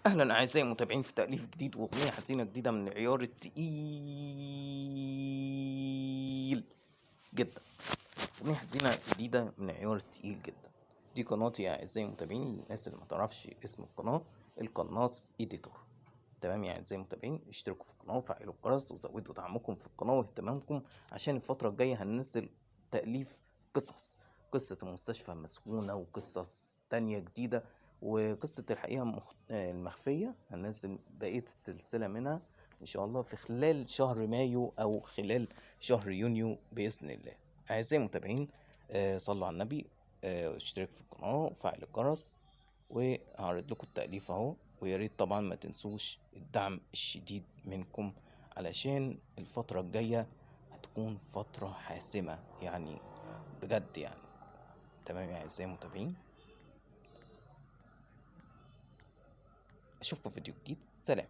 اهلا اعزائي المتابعين في تأليف جديد واغنية حزينة جديدة من العيار التقيل جدا. اغنية حزينة جديدة من العيار التقيل جدا. دي قناتي يا اعزائي المتابعين، الناس اللي ما تعرفش اسم القناة، القناص ايديتور. تمام يا اعزائي المتابعين، اشتركوا في القناة وفعلوا الجرس وزودوا دعمكم في القناة واهتمامكم، عشان الفترة الجاية هننزل تأليف قصة المستشفى المسكونة وقصص تانية جديدة، وقصة الحقيقة المخفية هننزل بقية السلسلة منها إن شاء الله في خلال شهر مايو أو خلال شهر يونيو بإذن الله. أعزائي المتابعين، صلوا على النبي، اشترك في القناة وفعل الجرس، وهعرض لكم التأليف اهو. ويا ريت طبعا ما تنسوش الدعم الشديد منكم، علشان الفترة الجاية هتكون فترة حاسمة يعني، بجد يعني. تمام يا أعزائي المتابعين، أشوفكم في فيديو جديد، سلام.